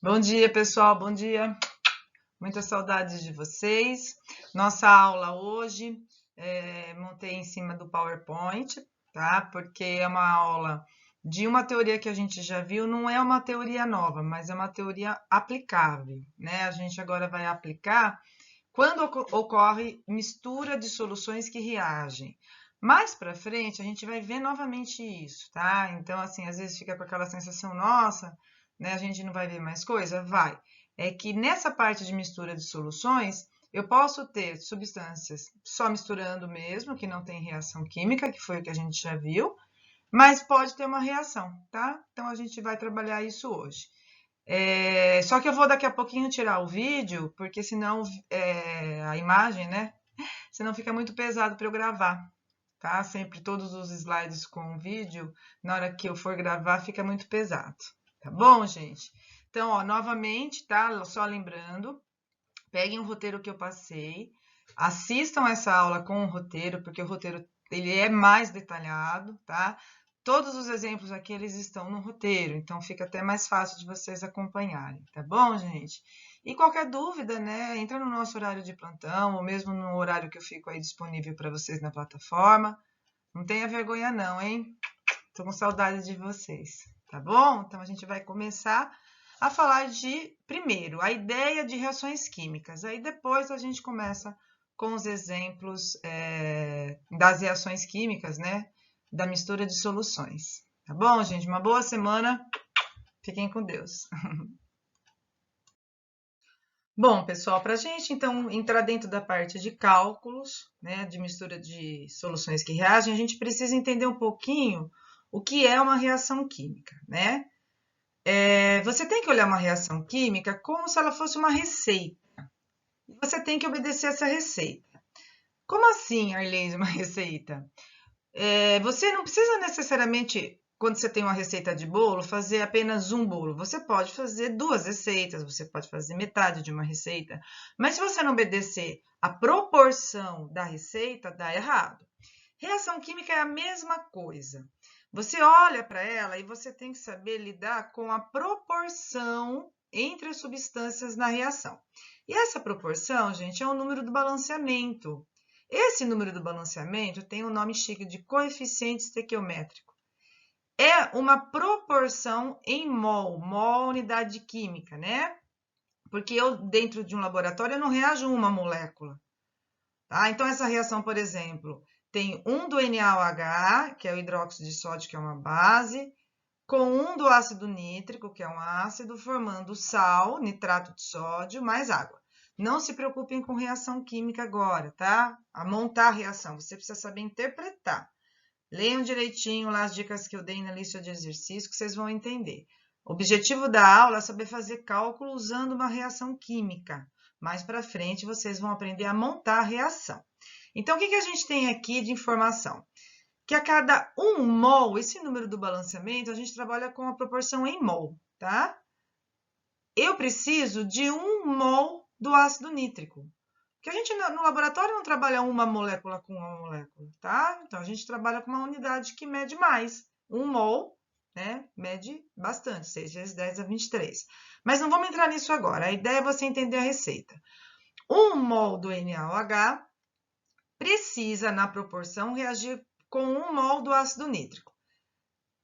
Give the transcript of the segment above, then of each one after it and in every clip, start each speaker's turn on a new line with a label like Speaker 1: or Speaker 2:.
Speaker 1: Bom dia, pessoal. Bom dia. Muitas saudades de vocês. Nossa aula hoje, montei em cima do PowerPoint, tá? Porque é uma aula de uma teoria que a gente já viu, não é uma teoria nova, mas é uma teoria aplicável, né? A gente agora vai aplicar quando ocorre mistura de soluções que reagem. Mais para frente, a gente vai ver novamente isso, tá? Então, assim, às vezes fica com aquela sensação, nossa, né, a gente não vai ver mais coisa? Vai. É que nessa parte de mistura de soluções, eu posso ter substâncias só misturando mesmo, que não tem reação química, que foi o que a gente já viu, mas pode ter uma reação, tá? Então, a gente vai trabalhar isso hoje. Só que eu vou daqui a pouquinho tirar o vídeo, porque senão a imagem, né? Senão fica muito pesado para eu gravar, tá? Sempre todos os slides com vídeo, na hora que eu for gravar, fica muito pesado, tá bom, gente? Então, ó, novamente, tá? Só lembrando, peguem o roteiro que eu passei, assistam essa aula com o roteiro, porque o roteiro ele é mais detalhado, tá? Todos os exemplos aqui eles estão no roteiro, então fica até mais fácil de vocês acompanharem, tá bom, gente? E qualquer dúvida, né, entra no nosso horário de plantão, ou mesmo no horário que eu fico aí disponível para vocês na plataforma. Não tenha vergonha não, hein? Tô com saudade de vocês, tá bom? Então a gente vai começar a falar de, primeiro, a ideia de reações químicas. Aí depois a gente começa com os exemplos das reações químicas, né? Da mistura de soluções. Tá bom, gente? Uma boa semana. Fiquem com Deus. Bom, pessoal, para a gente então entrar dentro da parte de cálculos, né, de mistura de soluções que reagem, a gente precisa entender um pouquinho o que é uma reação química, né? Você tem que olhar uma reação química como se ela fosse uma receita. E você tem que obedecer essa receita. Como assim, Arlene, uma receita? Você não precisa necessariamente, quando você tem uma receita de bolo, fazer apenas um bolo. Você pode fazer duas receitas, você pode fazer metade de uma receita. Mas se você não obedecer a proporção da receita, dá errado. Reação química é a mesma coisa. Você olha para ela e você tem que saber lidar com a proporção entre as substâncias na reação. E essa proporção, gente, é o número do balanceamento. Esse número do balanceamento tem o nome chique de coeficiente estequiométrico. É uma proporção em mol, mol unidade química, né? Porque eu, dentro de um laboratório, eu não reajo uma molécula. Tá? Então, essa reação, por exemplo, tem um do NaOH, que é o hidróxido de sódio, que é uma base, com um do ácido nítrico, que é um ácido, formando sal, nitrato de sódio, mais água. Não se preocupem com reação química agora, tá? A montar a reação, você precisa saber interpretar. Leiam direitinho lá as dicas que eu dei na lista de exercícios, que vocês vão entender. O objetivo da aula é saber fazer cálculo usando uma reação química. Mais para frente, vocês vão aprender a montar a reação. Então, o que a gente tem aqui de informação? Que a cada 1 mol, esse número do balanceamento, a gente trabalha com a proporção em mol, tá? Eu preciso de 1 mol do ácido nítrico. Porque a gente no laboratório não trabalha uma molécula com uma molécula, tá? Então a gente trabalha com uma unidade que mede mais. 1 mol, né? Mede bastante, 6 vezes 10 a 23. Mas não vamos entrar nisso agora. A ideia é você entender a receita. 1 mol do NaOH precisa, na proporção, reagir com 1 mol do ácido nítrico.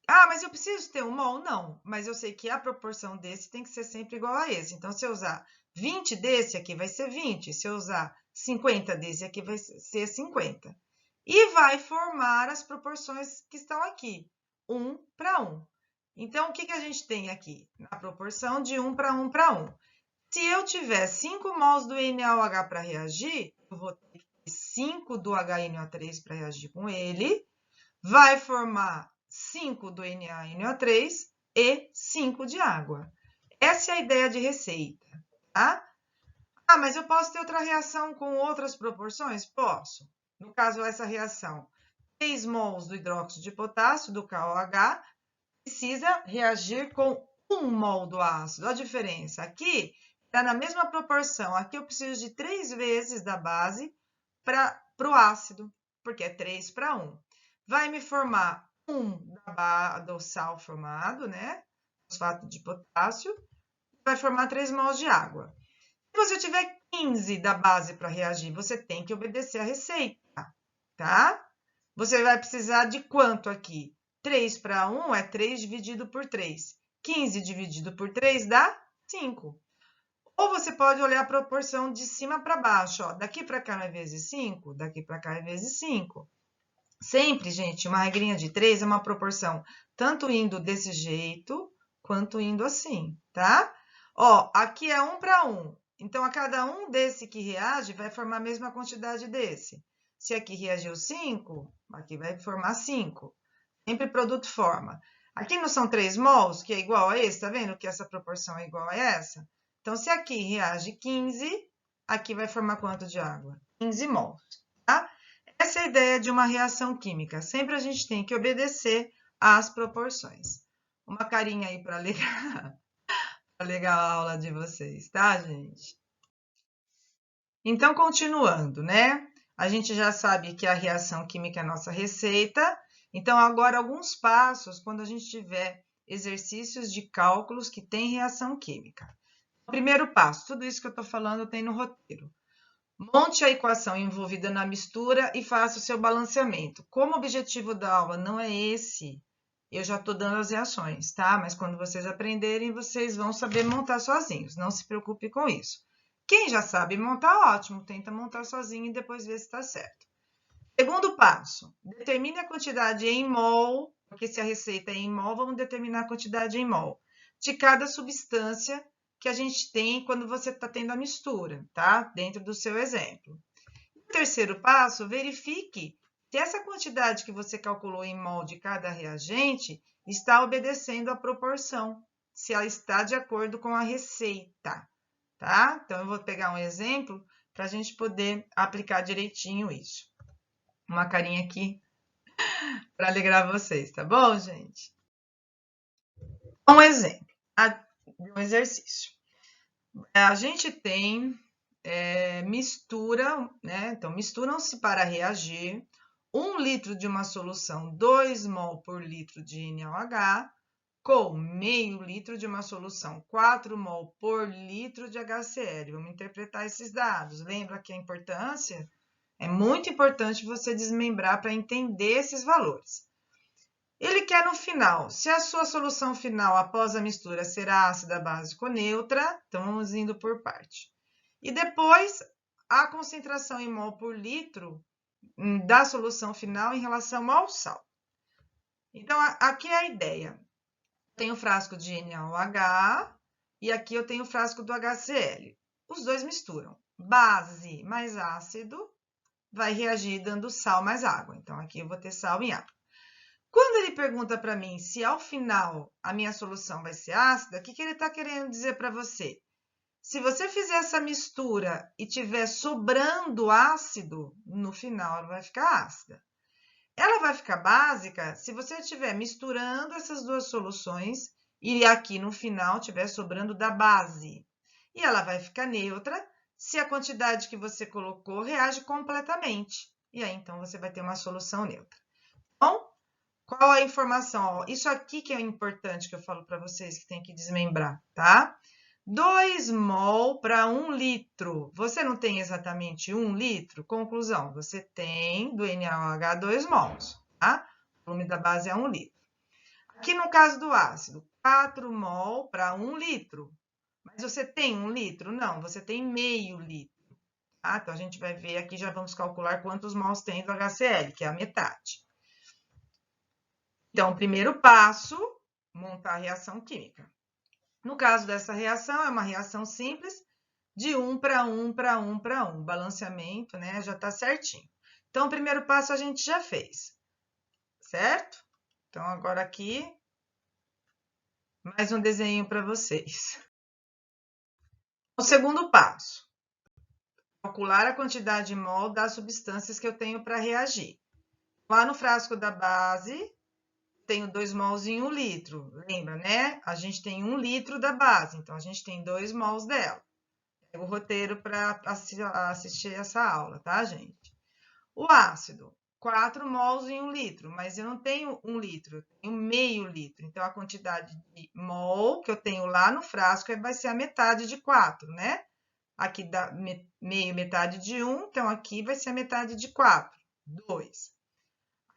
Speaker 1: Ah, mas eu preciso ter 1 mol? Não, mas eu sei que a proporção desse tem que ser sempre igual a esse. Então, se eu usar 20 desse aqui, vai ser 20. Se eu usar 50 desse aqui, vai ser 50. E vai formar as proporções que estão aqui, 1 para 1. Então, o que a gente tem aqui? Na proporção de 1 para 1 para 1. Se eu tiver 5 mols do NaOH para reagir, eu vou ter 5 do HNO3 para reagir com ele, vai formar 5 do NaNO3 e 5 de água. Essa é a ideia de receita, tá? Ah, mas eu posso ter outra reação com outras proporções? Posso. No caso, essa reação, 3 mols do hidróxido de potássio, do KOH, precisa reagir com 1 mol do ácido. A diferença aqui está na mesma proporção. Aqui eu preciso de 3 vezes da base para o ácido, porque é 3 para 1. Vai me formar 1 do sal formado, né? Fosfato de potássio, vai formar 3 mols de água. Se você tiver 15 da base para reagir, você tem que obedecer a receita, tá? Você vai precisar de quanto aqui? 3 para 1 é 3 dividido por 3. 15 dividido por 3 dá 5. Ou você pode olhar a proporção de cima para baixo, ó. Daqui para cá é vezes 5, daqui para cá é vezes 5. Sempre, gente, uma regrinha de 3 é uma proporção tanto indo desse jeito, quanto indo assim, tá? Ó, aqui é 1 para 1. Então, a cada um desse que reage, vai formar a mesma quantidade desse. Se aqui reagiu 5, aqui vai formar 5. Sempre produto forma. Aqui não são 3 mols, que é igual a esse, tá vendo que essa proporção é igual a essa? Então, se aqui reage 15, aqui vai formar quanto de água? 15 mols, tá? Essa é a ideia de uma reação química. Sempre a gente tem que obedecer às proporções. Uma carinha aí para alegar a aula de vocês, tá, gente? Então, continuando, né? A gente já sabe que a reação química é a nossa receita. Então, agora, alguns passos quando a gente tiver exercícios de cálculos que tem reação química. O primeiro passo, tudo isso que eu estou falando tem no roteiro. Monte a equação envolvida na mistura e faça o seu balanceamento. Como o objetivo da aula não é esse, eu já estou dando as reações, tá? Mas quando vocês aprenderem, vocês vão saber montar sozinhos. Não se preocupe com isso. Quem já sabe montar, ótimo. Tenta montar sozinho e depois ver se está certo. Segundo passo, determine a quantidade em mol, porque se a receita é em mol, vamos determinar a quantidade em mol de cada substância que a gente tem quando você está tendo a mistura, tá? Dentro do seu exemplo. No terceiro passo, verifique se essa quantidade que você calculou em mol de cada reagente está obedecendo à proporção, se ela está de acordo com a receita, tá? Então, eu vou pegar um exemplo para a gente poder aplicar direitinho isso. Uma carinha aqui para alegrar vocês, tá bom, gente? Um exemplo de um exercício. A gente tem mistura, né? Então, misturam-se para reagir 1 litro de uma solução 2 mol por litro de NaOH com meio litro de uma solução 4 mol por litro de HCl. Vamos interpretar esses dados. Lembra que a importância? É muito importante você desmembrar para entender esses valores. Ele quer no final, se a sua solução final após a mistura será ácida, básica ou neutra, então vamos indo por parte. E depois, a concentração em mol por litro da solução final em relação ao sal. Então, aqui é a ideia. Tenho o frasco de NaOH e aqui eu tenho o frasco do HCl. Os dois misturam. Base mais ácido vai reagir dando sal mais água. Então, aqui eu vou ter sal em água. Quando ele pergunta para mim se ao final a minha solução vai ser ácida, o que ele está querendo dizer para você? Se você fizer essa mistura e tiver sobrando ácido, no final ela vai ficar ácida. Ela vai ficar básica se você estiver misturando essas duas soluções e aqui no final estiver sobrando da base. E ela vai ficar neutra se a quantidade que você colocou reage completamente. E aí, então, você vai ter uma solução neutra. Bom, qual a informação? Ó, isso aqui que é importante que eu falo para vocês que tem que desmembrar, tá? 2 mol para 1 litro. Você não tem exatamente 1 litro? Conclusão, você tem do NaOH 2 mols, tá? O volume da base é 1 litro. Aqui no caso do ácido, 4 mol para 1 litro. Mas você tem 1 litro? Não, você tem meio litro. Tá? Então, a gente vai ver aqui, já vamos calcular quantos mols tem do HCl, que é a metade. Então, primeiro passo, montar a reação química. No caso dessa reação, é uma reação simples, de 1 para 1 para 1 para 1. Balanceamento, né? Já está certinho. Então, o primeiro passo a gente já fez, certo? Então, agora aqui, mais um desenho para vocês. O segundo passo, calcular a quantidade de mol das substâncias que eu tenho para reagir. Lá no frasco da base, tenho 2 mols em 1 litro. Lembra, né? A gente tem 1 litro da base, então a gente tem 2 mols dela. Pega o roteiro para assistir essa aula, tá, gente? O ácido, 4 mols em 1 litro, mas eu não tenho 1 litro, eu tenho meio litro. Então, a quantidade de mol que eu tenho lá no frasco vai ser a metade de 4, né? Aqui dá meio metade de 1, então aqui vai ser a metade de 4, 2.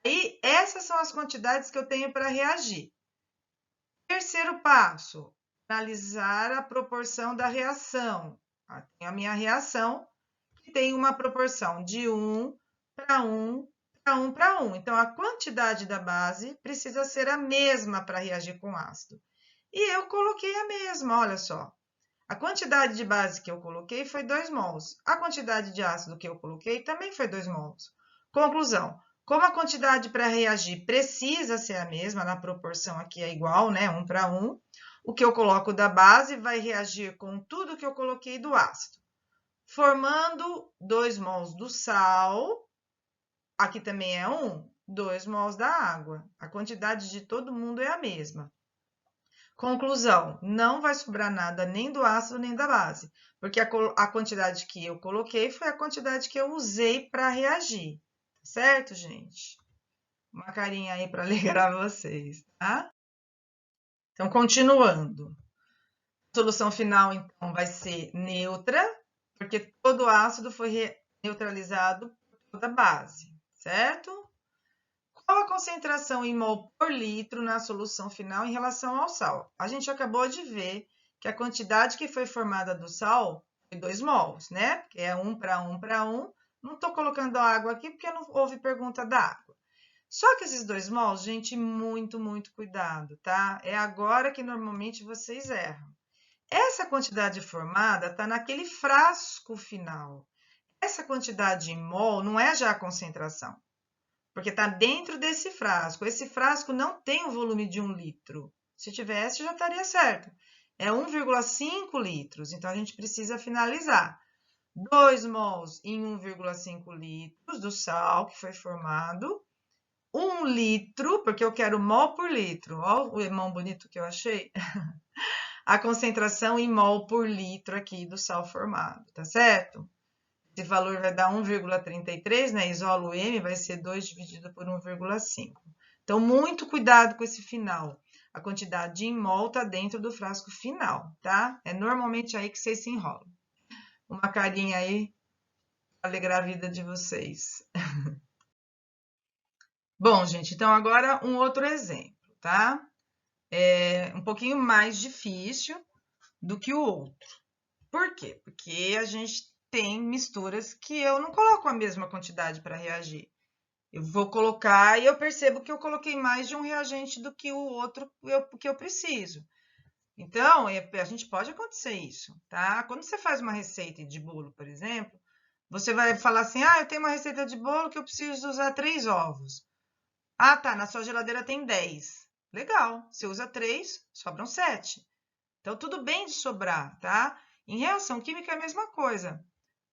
Speaker 1: Aí, essas são as quantidades que eu tenho para reagir. Terceiro passo, analisar a proporção da reação. Tem a minha reação, que tem uma proporção de 1 para 1 para 1 para 1. Então, a quantidade da base precisa ser a mesma para reagir com ácido. E eu coloquei a mesma, olha só. A quantidade de base que eu coloquei foi 2 mols. A quantidade de ácido que eu coloquei também foi 2 mols. Conclusão. Como a quantidade para reagir precisa ser a mesma, na proporção aqui é igual, né? 1 para 1, o que eu coloco da base vai reagir com tudo que eu coloquei do ácido, formando 2 mols do sal, aqui também é 1, 2 mols da água. A quantidade de todo mundo é a mesma. Conclusão, não vai sobrar nada nem do ácido nem da base, porque a quantidade que eu coloquei foi a quantidade que eu usei para reagir. Certo, gente? Uma carinha aí para alegrar vocês, tá? Então, continuando. A solução final, então, vai ser neutra, porque todo o ácido foi neutralizado por toda a base, certo? Qual a concentração em mol por litro na solução final em relação ao sal? A gente acabou de ver que a quantidade que foi formada do sal foi 2 mols, né? Que é 1 para 1 para 1. Não estou colocando a água aqui porque não houve pergunta da água. Só que esses 2 mols, gente, muito cuidado, tá? É agora que normalmente vocês erram. Essa quantidade formada está naquele frasco final. Essa quantidade em mol não é já a concentração, porque está dentro desse frasco. Esse frasco não tem o volume de 1 litro. Se tivesse, já estaria certo. É 1,5 litros, então a gente precisa finalizar. 2 mols em 1,5 litros do sal que foi formado. 1 litro, porque eu quero mol por litro. Olha o irmão bonito que eu achei. A concentração em mol por litro aqui do sal formado, tá certo? Esse valor vai dar 1,33, né? Isolo M vai ser 2 dividido por 1,5. Então, muito cuidado com esse final. A quantidade em mol tá dentro do frasco final, tá? É normalmente aí que vocês se enrolam. Uma carinha aí para alegrar a vida de vocês. Bom, gente, então agora um outro exemplo, tá? É um pouquinho mais difícil do que o outro. Por quê? Porque a gente tem misturas que eu não coloco a mesma quantidade para reagir. Eu vou colocar e eu percebo que eu coloquei mais de um reagente do que o outro que eu preciso. Então, a gente pode acontecer isso, tá? Quando você faz uma receita de bolo, por exemplo, você vai falar assim, eu tenho uma receita de bolo que eu preciso usar 3 ovos. Ah, tá, na sua geladeira tem 10. Legal, você usa 3, sobram 7. Então, tudo bem de sobrar, tá? Em reação química é a mesma coisa.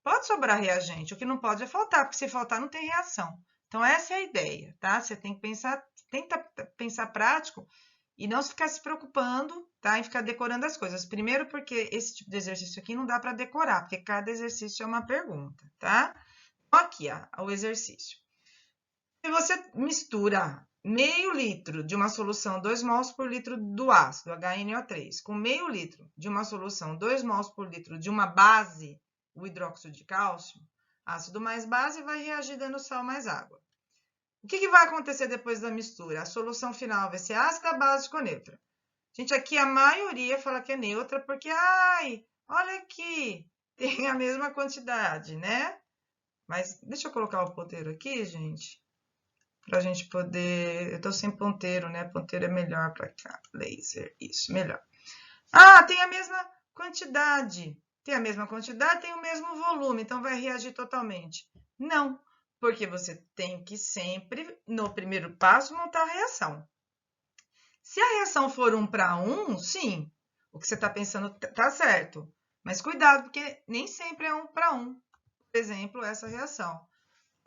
Speaker 1: Pode sobrar reagente, o que não pode é faltar, porque se faltar não tem reação. Então, essa é a ideia, tá? Você tem que pensar, tenta pensar prático e não ficar se preocupando, tá? Em ficar decorando as coisas. Primeiro, porque esse tipo de exercício aqui não dá para decorar, porque cada exercício é uma pergunta, tá? Então, aqui, ó, o exercício. Se você mistura meio litro de uma solução 2 mols por litro do ácido, HNO3, com meio litro de uma solução 2 mols por litro de uma base, o hidróxido de cálcio, ácido mais base vai reagir dando sal mais água. O que vai acontecer depois da mistura? A solução final vai ser ácida, básica ou neutra. Gente, aqui a maioria fala que é neutra porque, olha aqui, tem a mesma quantidade, né? Mas deixa eu colocar o ponteiro aqui, gente. Para a gente poder... Eu estou sem ponteiro, né? Ponteiro é melhor para cá. Laser, isso, melhor. Tem a mesma quantidade. Tem a mesma quantidade, tem o mesmo volume, então vai reagir totalmente. Não, porque você tem que sempre, no primeiro passo, montar a reação. Se a reação for 1 para 1, sim, o que você está pensando está certo. Mas cuidado, porque nem sempre é 1 para 1. Por exemplo, essa reação.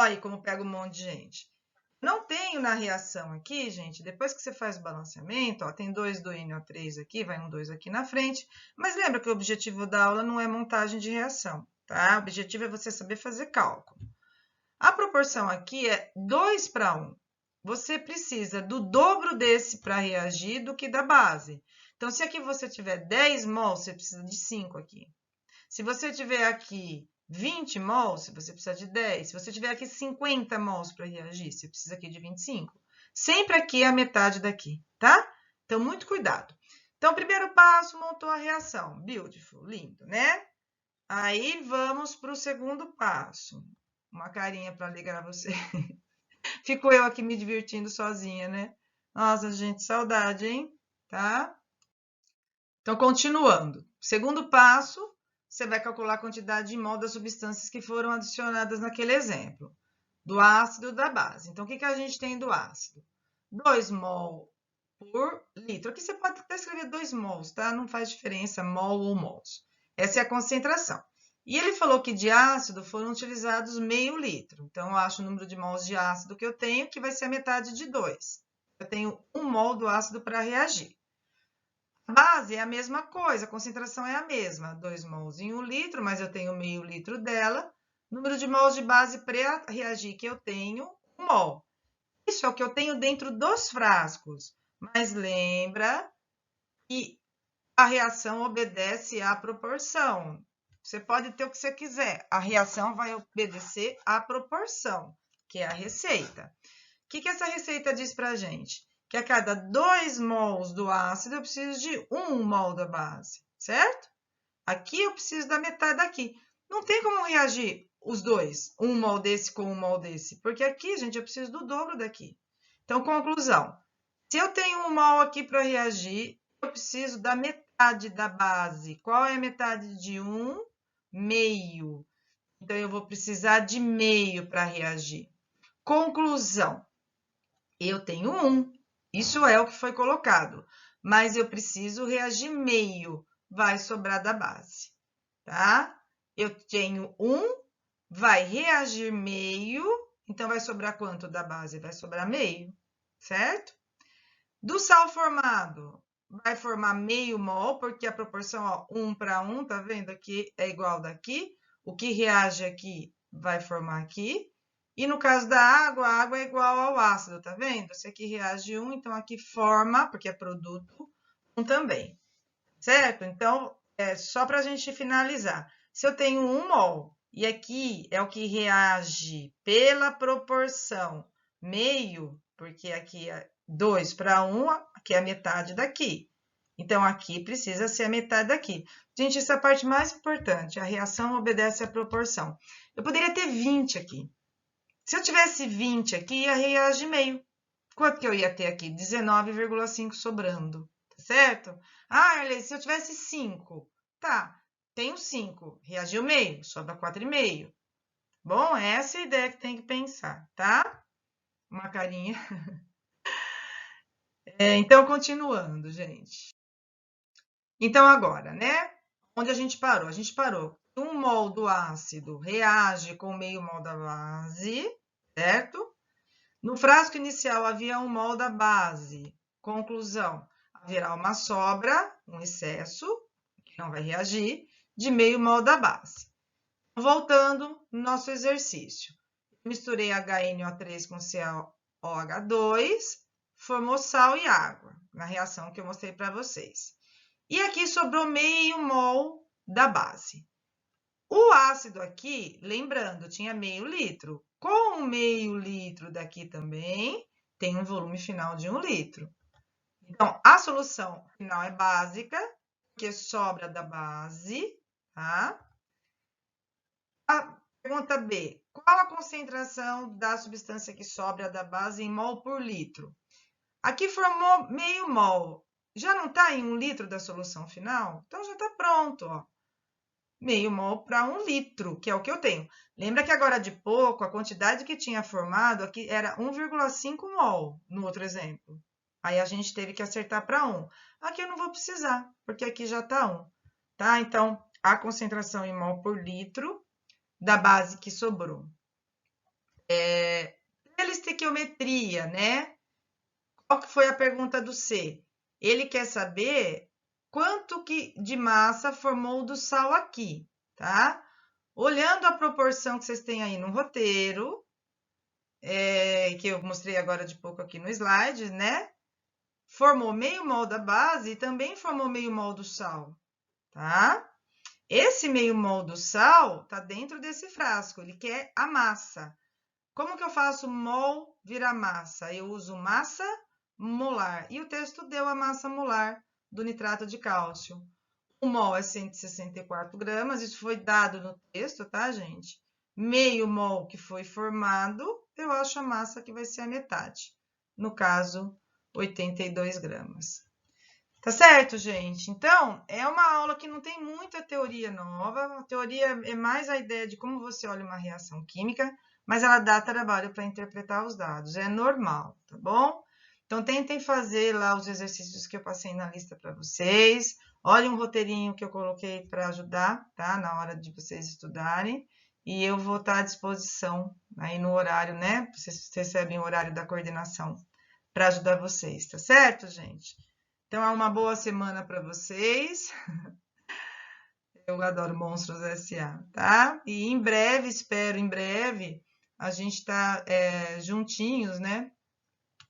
Speaker 1: Olha aí como pega um monte de gente. Não tenho na reação aqui, gente, depois que você faz o balanceamento, ó, tem 2 do NO3 aqui, vai um 2 aqui na frente, mas lembra que o objetivo da aula não é montagem de reação, tá? O objetivo é você saber fazer cálculo. A proporção aqui é 2 para 1. Você precisa do dobro desse para reagir do que da base. Então, se aqui você tiver 10 mols, você precisa de 5 aqui. Se você tiver aqui 20 mols, você precisa de 10. Se você tiver aqui 50 mols para reagir, você precisa aqui de 25. Sempre aqui é a metade daqui, tá? Então, muito cuidado. Então, primeiro passo, montou a reação. Beautiful, lindo, né? Aí, vamos para o segundo passo. Uma carinha para alegrar você. Fico eu aqui me divertindo sozinha, né? Nossa, gente, saudade, hein? Tá? Então, continuando. Segundo passo, você vai calcular a quantidade de mol das substâncias que foram adicionadas naquele exemplo, do ácido da base. Então, o que a gente tem do ácido? 2 mol por litro. Aqui você pode até escrever 2 mols, tá? Não faz diferença mol ou mols. Essa é a concentração. E ele falou que de ácido foram utilizados meio litro. Então, eu acho o número de mols de ácido que eu tenho, que vai ser a metade de 2. Eu tenho 1 mol do ácido para reagir. A base é a mesma coisa, a concentração é a mesma, 2 mols em 1 litro, mas eu tenho meio litro dela. Número de mols de base para reagir que eu tenho, 1 mol. Isso é o que eu tenho dentro dos frascos. Mas lembra que a reação obedece à proporção. Você pode ter o que você quiser, a reação vai obedecer à proporção, que é a receita. O que essa receita diz para a gente? Que a cada 2 mols do ácido, eu preciso de 1 mol da base, certo? Aqui eu preciso da metade daqui. Não tem como reagir os dois, 1 mol desse com 1 mol desse, porque aqui, gente, eu preciso do dobro daqui. Então, conclusão. Se eu tenho 1 mol aqui para reagir, eu preciso da metade da base. Qual é a metade de 1? Meio. Então, eu vou precisar de meio para reagir. Conclusão. Eu tenho 1. Isso é o que foi colocado. Mas eu preciso reagir meio. Vai sobrar da base, tá? Eu tenho 1, vai reagir meio. Então, vai sobrar quanto da base? Vai sobrar meio, certo? Do sal formado, vai formar meio mol, porque a proporção, ó, 1 para 1, tá vendo? Aqui é igual daqui. O que reage aqui vai formar aqui. E no caso da água, a água é igual ao ácido, tá vendo? Se aqui reage 1, então aqui forma, porque é produto, 1 também, certo? Então, é só para a gente finalizar. Se eu tenho 1 mol e aqui é o que reage pela proporção meio, porque aqui é 2 para 1, aqui é a metade daqui. Então, aqui precisa ser a metade daqui. Gente, essa é a parte mais importante. A reação obedece à proporção. Eu poderia ter 20 aqui. Se eu tivesse 20 aqui, ia reagir meio. Quanto que eu ia ter aqui? 19,5 sobrando, tá certo? Ah, Arley, se eu tivesse 5, tá, tenho 5, reagiu meio, sobra 4,5. Bom, essa é a ideia que tem que pensar, tá? Uma carinha. Então, continuando, gente. Então, agora, né? Onde a gente parou? A gente parou. 1 mol do ácido reage com meio mol da base, certo? No frasco inicial havia 1 mol da base. Conclusão, haverá uma sobra, um excesso, que não vai reagir, de meio mol da base. Voltando no nosso exercício. Misturei HNO3 com CaOH2, formou sal e água, na reação que eu mostrei para vocês. E aqui sobrou meio mol da base. O ácido aqui, lembrando, tinha meio litro. Com meio litro daqui também, tem um volume final de 1 litro. Então, a solução final é básica, porque sobra da base, tá? A pergunta B. Qual a concentração da substância que sobra da base em mol por litro? Aqui formou meio mol. Já não está em 1 litro da solução final? Então, já está pronto, ó. Meio mol para 1 litro, que é o que eu tenho. Lembra que agora de pouco, a quantidade que tinha formado aqui era 1,5 mol, no outro exemplo. Aí a gente teve que acertar para 1. Aqui eu não vou precisar, porque aqui já está 1. Tá? Então, a concentração em mol por litro da base que sobrou. Pela estequiometria, né? Qual que foi a pergunta do C? Ele quer saber quanto de massa formou do sal aqui, tá? Olhando a proporção que vocês têm aí no roteiro, que eu mostrei agora de pouco aqui no slide, né? Formou meio mol da base e também formou meio mol do sal, tá? Esse meio mol do sal tá dentro desse frasco, ele quer a massa. Como que eu faço mol virar massa? Eu uso massa molar. E o texto deu a massa molar do nitrato de cálcio. O mol é 164 gramas, isso foi dado no texto, tá, gente? Meio mol que foi formado, eu acho a massa que vai ser a metade. No caso, 82 gramas. Tá certo, gente? Então, é uma aula que não tem muita teoria nova. A teoria é mais a ideia de como você olha uma reação química, mas ela dá trabalho para interpretar os dados. É normal, tá bom? Então, tentem fazer lá os exercícios que eu passei na lista para vocês. Olhem um roteirinho que eu coloquei para ajudar, tá? Na hora de vocês estudarem. E eu vou estar à disposição aí no horário, né? Vocês recebem o horário da coordenação para ajudar vocês, tá certo, gente? Então, é uma boa semana para vocês. Eu adoro Monstros S.A., tá? E em breve, espero em breve, a gente tá juntinhos, né?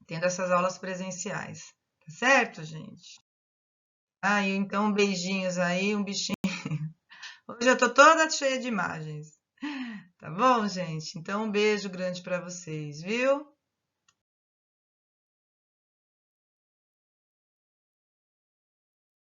Speaker 1: Tendo essas aulas presenciais. Tá certo, gente? Então, beijinhos aí, um bichinho. Hoje eu tô toda cheia de imagens. Tá bom, gente? Então, um beijo grande para vocês, viu?